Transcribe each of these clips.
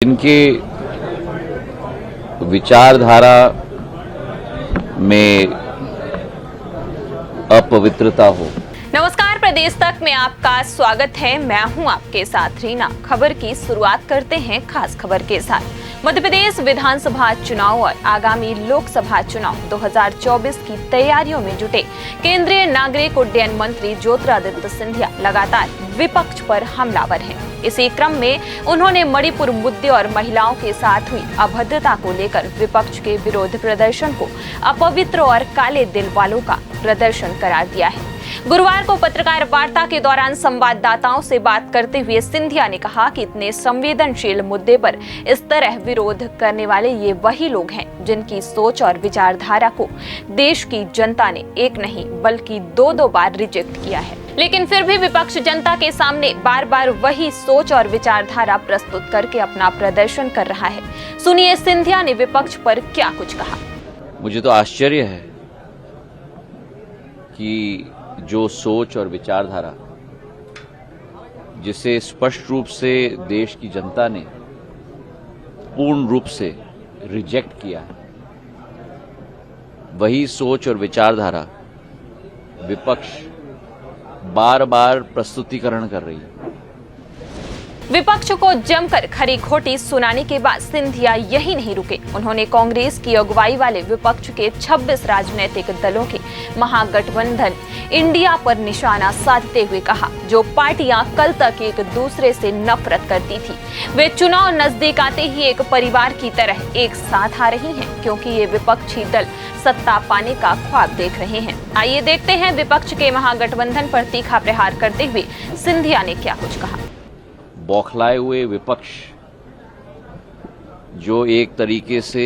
इनके विचारधारा में अपवित्रता हो। नमस्कार, प्रदेश तक में आपका स्वागत है। मैं हूं आपके साथ रीना। खबर की शुरुआत करते हैं खास खबर के साथ। मध्य प्रदेश विधानसभा चुनाव और आगामी लोकसभा चुनाव 2024 की तैयारियों में जुटे केंद्रीय नागरिक उड्डयन मंत्री ज्योतिरादित्य सिंधिया लगातार विपक्ष पर हमलावर हैं। इसी क्रम में उन्होंने मणिपुर मुद्दे और महिलाओं के साथ हुई अभद्रता को लेकर विपक्ष के विरोध प्रदर्शन को अपवित्र और काले दिल वालों का प्रदर्शन करार दिया है। गुरुवार को पत्रकार वार्ता के दौरान संवाददाताओं से बात करते हुए सिंधिया ने कहा कि इतने संवेदनशील मुद्दे पर इस तरह विरोध करने वाले ये वही लोग हैं जिनकी सोच और विचारधारा को देश की जनता ने एक नहीं बल्कि दो बार रिजेक्ट किया है, लेकिन फिर भी विपक्ष जनता के सामने बार बार वही सोच और विचारधारा प्रस्तुत करके अपना प्रदर्शन कर रहा है। सुनिए सिंधिया ने विपक्ष पर क्या कुछ कहा। मुझे तो आश्चर्य है कि जो सोच और विचारधारा जिसे स्पष्ट रूप से देश की जनता ने पूर्ण रूप से रिजेक्ट किया है, वही सोच और विचारधारा विपक्ष बार बार प्रस्तुतिकरण कर रही है। विपक्ष को जमकर खरी खोटी सुनाने के बाद सिंधिया यही नहीं रुके। उन्होंने कांग्रेस की अगुवाई वाले विपक्ष के 26 राजनीतिक दलों के महागठबंधन इंडिया पर निशाना साधते हुए कहा, जो पार्टियां कल तक एक दूसरे से नफरत करती थी, वे चुनाव नजदीक आते ही एक परिवार की तरह एक साथ आ रही हैं, क्योंकि ये विपक्षी दल सत्ता पाने का ख्वाब देख रहे हैं। आइए देखते हैं विपक्ष के महागठबंधन पर तीखा प्रहार करते हुए सिंधिया ने क्या कुछ कहा। बौखलाए हुए विपक्ष जो एक तरीके से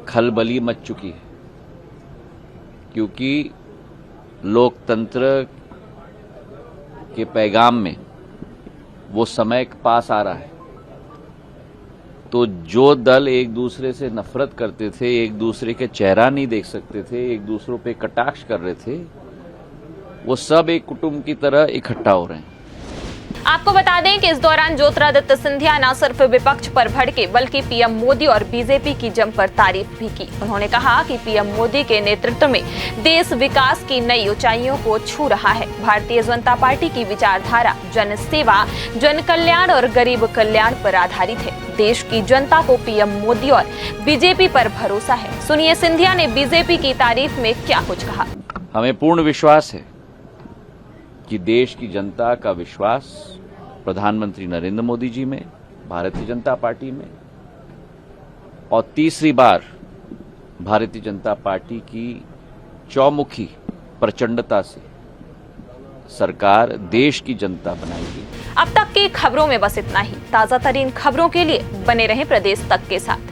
खलबली मच चुकी है, क्योंकि लोकतंत्र के पैगाम में वो समय पास आ रहा है। तो जो दल एक दूसरे से नफरत करते थे, एक दूसरे के चेहरा नहीं देख सकते थे, एक दूसरों पे कटाक्ष कर रहे थे, वो सब एक कुटुंब की तरह इकट्ठा हो रहे हैं। आपको बता दें कि इस दौरान ज्योतिरादित्य सिंधिया न सिर्फ विपक्ष पर भड़के बल्कि पीएम मोदी और बीजेपी की जमकर तारीफ भी की। उन्होंने कहा कि पीएम मोदी के नेतृत्व में देश विकास की नई ऊंचाइयों को छू रहा है। भारतीय जनता पार्टी की विचारधारा जन सेवा, जन कल्याण और गरीब कल्याण पर आधारित है। देश की जनता को पीएम मोदी और बीजेपी पर भरोसा है। सुनिए सिंधिया ने बीजेपी की तारीफ में क्या कुछ कहा। हमें पूर्ण विश्वास है कि देश की जनता का विश्वास प्रधानमंत्री नरेंद्र मोदी जी में, भारतीय जनता पार्टी में, और तीसरी बार भारतीय जनता पार्टी की चौमुखी प्रचंडता से सरकार देश की जनता बनाएगी। अब तक की खबरों में बस इतना ही। ताजा तरीन खबरों के लिए बने रहें प्रदेश तक के साथ।